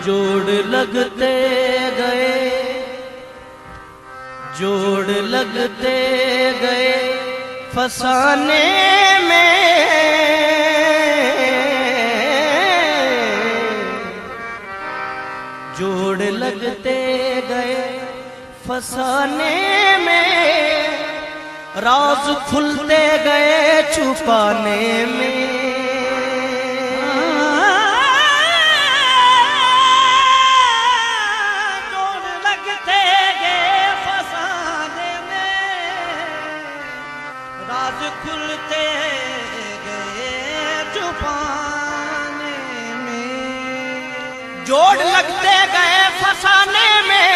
जोड़ लगते गए, जोड़ लगते गए फसाने में, जोड़ लगते गए फसाने में, राज खुलते गए छुपाने में। खुलते गए छुपाने में, जोड़ लगते गए फसाने में,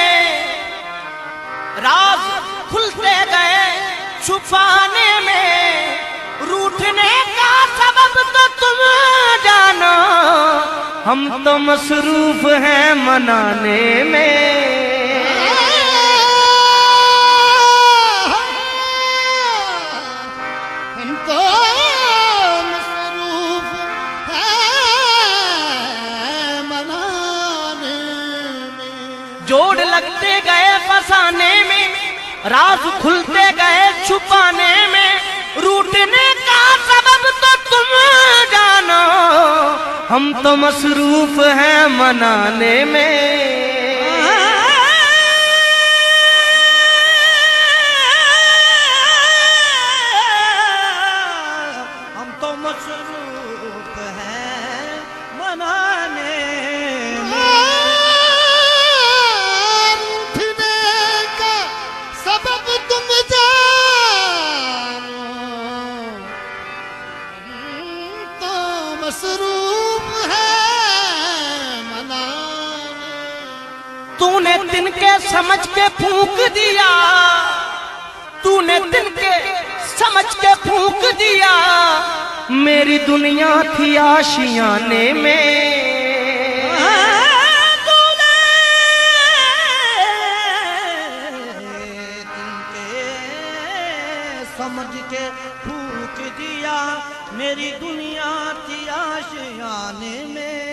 राज खुलते गए छुपाने में। रूठने का सबब तो तुम जानो, हम तो मसरूफ हैं मनाने में। जोड़ लगते गए फसाने में, राज खुलते गए छुपाने में। रूठने का सबब तो तुम जानो, हम तो मसरूफ हैं मनाने में। हम तो मसरूफ हैं मनाने में। तूने तिनके समझ के फूंक दिया, तूने तिनके समझ के फूंक दिया, मेरी दुनिया थी आशियाने में। तूने तिनके समझ के फूंक दिया, मेरी दुनिया थी आशियाने में।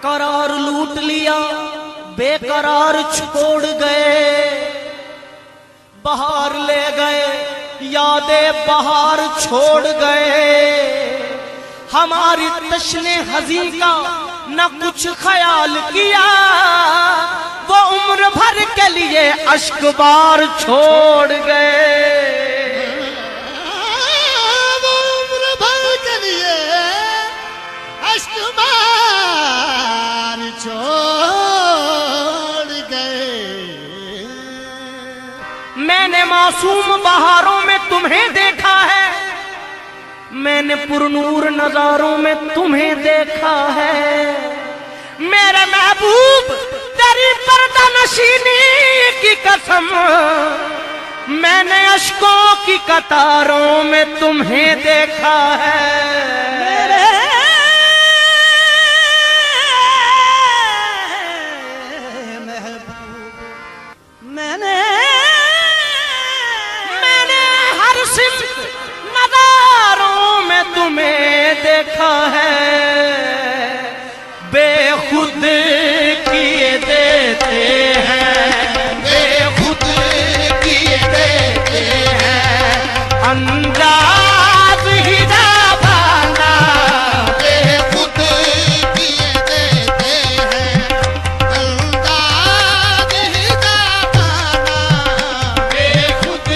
करार लूट लिया, बेकरार छोड़ गए, बहार ले गए, यादें बहार छोड़ गए। हमारी तश्ने हज़ी का न कुछ ख्याल किया, वो उम्र भर के लिए अश्क बार छोड़ गए। वो उम्र भर के लिए अश्क बार छोड़ गए। मैंने मासूम बहारों में तुम्हें देखा है, मैंने पुरनूर नजारों में तुम्हें देखा है। मेरे महबूब तेरी पर्दा नशीनी की कसम, मैंने अश्कों की कतारों में तुम्हें देखा है। मैंने हर सिमत नज़ारों में तुम्हें देखा है। बेखुद किए देते हैं, बेखुद किए देते हैं, अंदाज ही जाबाना। बेखुद किए देते हैं, अंदाज ही जाबाना। बेखुद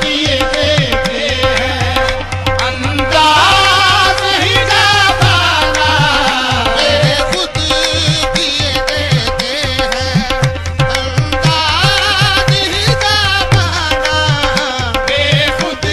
किए देते हैं, अंदाज ही जाबाना। बेखुद किए देते हैं, अंदाज ही जाबाना। बेखुद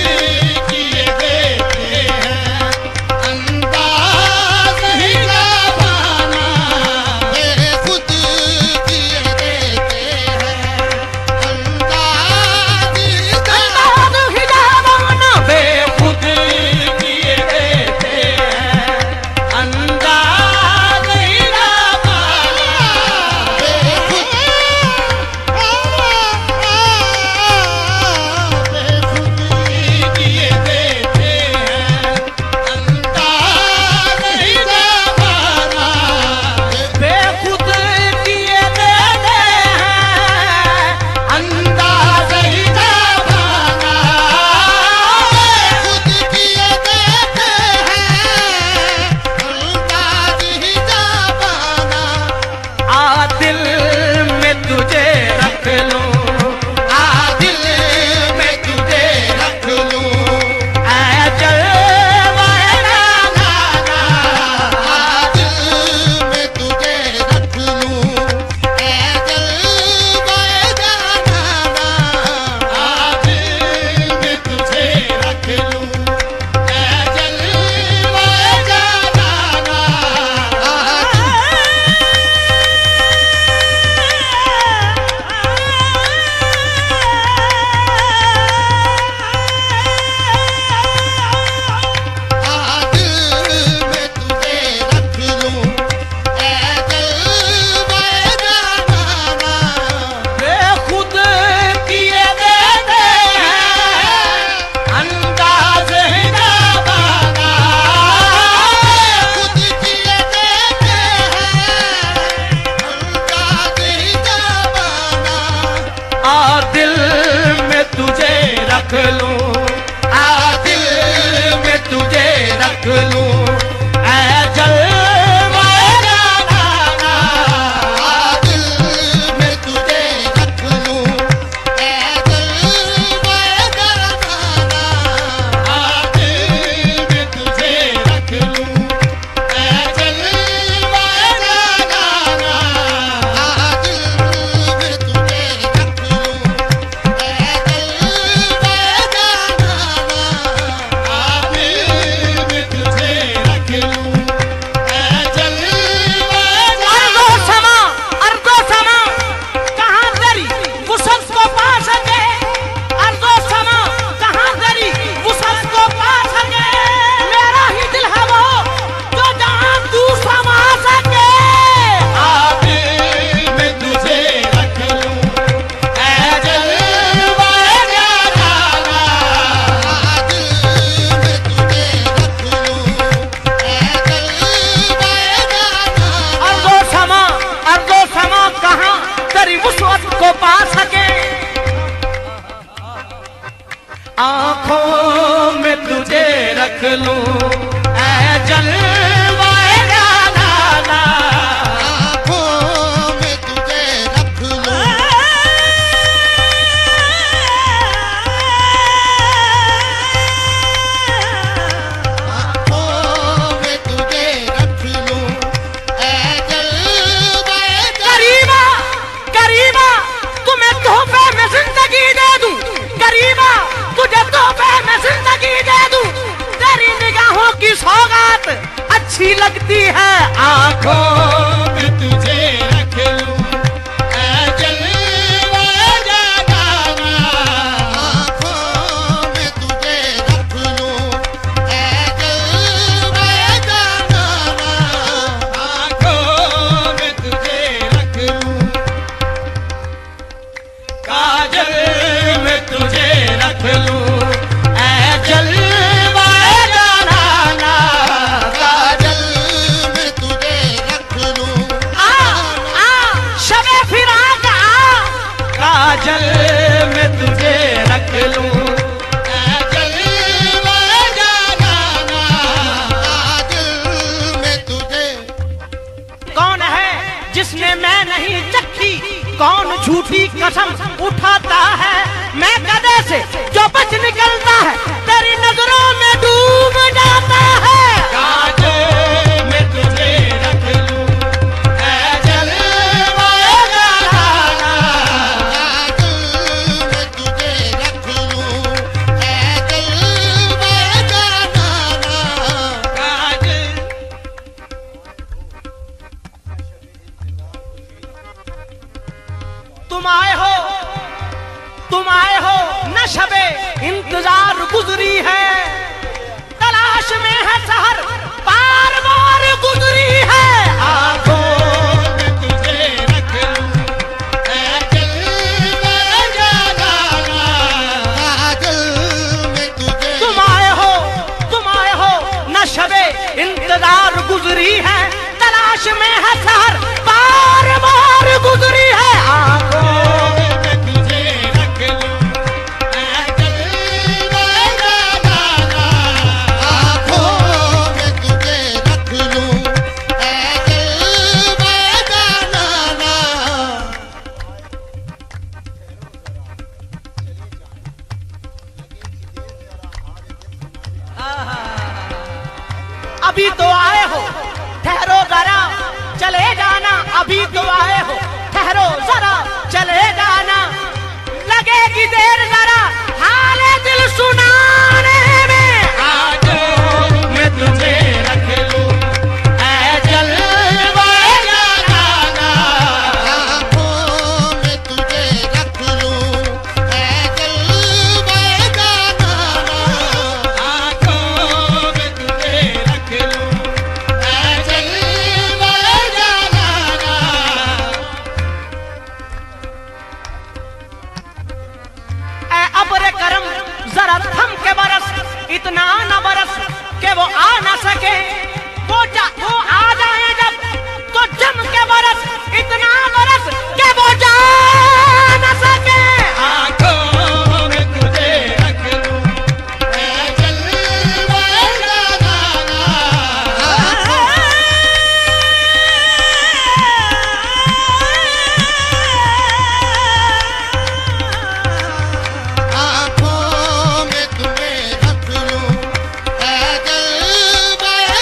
लूं ऐ जलवाए जाना, आँखों में तुझे रख लूं, आँखों में तुझे रख लूं, ऐ जलवाए करीबा करीबा तुम्हें तोहफे में जिंदगी दे दूं, करीबा तुझे तोहफे में जिंदगी दे दूं, तेरी निगाहों की सौगात अच्छी लगती है आंखों में तुझे रख लूं ऐ जलवाए जाना, आँखों में तुझे रख लूं, ऐ जलवाए जाना, आंखों में तुझे रख लूं, काजल में तुझे रख लूं ऐ जलवाए जाना, काजल में तुझे रख लूं, शबे फिराक काजल में तुझे रख लूं ऐ जलवाए जाना, काजल में तुझे। कौन है जिसने मैं नहीं चखी, कौन झूठी कसम उठाता है, मैं गधे से जो बच निकलता है तेरी नजरों में डूब जाता है, काजल में तुझे रख लूं ऐ जलवाए जाना, काजल में तुझे रख लूं, ऐ जलवाए जाना, काजल। तुम आए हो न शबे इंतजार गुजरी है, तलाश में है सहर पार बार गुजरी है, आंखों में तुझे रख लूं ऐ जलवाए जाना, काजल में तुझे। तुम आए हो न शबे इंतजार गुजरी है, तलाश में है सहर बार बार गुजरी है, आंखों में तुझे रख लूं ऐ जलवाए जाना, आँखों में तुझे रख लूं, ऐ जलवाए जाना, अभी तो आए हो ठहरो जरा चले जाना, अभी तो आए हो ठहरो जरा चले जाना, लगेगी देर जरा हाले दिल सुनाने में, आंखों में तुझे रख लूं ऐ जलवाए जाना, आँखों में तुझे रख लूं, ऐ जलवाए जाना, आंखों में तुझे रख लूं ऐ जलवाए जाना, ऐ अब्र करम जरा थम के बरस, इतना न बरस के वो आ न सके, वो आ जाए जब तो जम के बरस, इतना बरस के वो जा न सके, आंखों में तुझे रख लूं ऐ जलवाए जाना, आँखों में तुम्हें रख लूं, ऐ जलवाए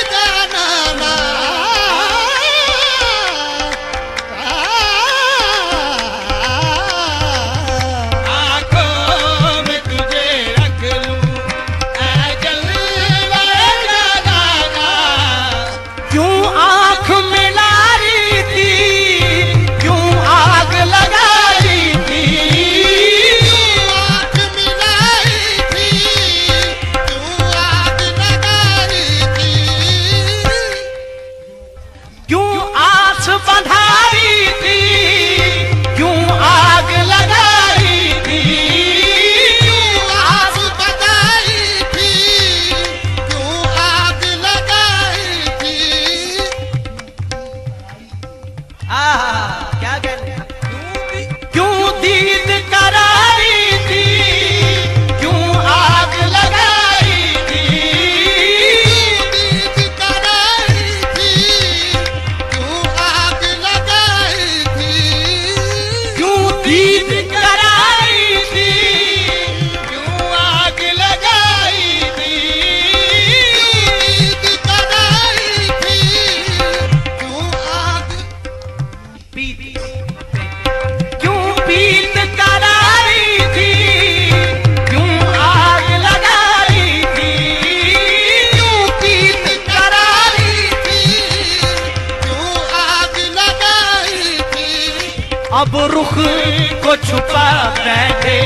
को छुपा बैठे,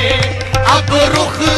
अब रुख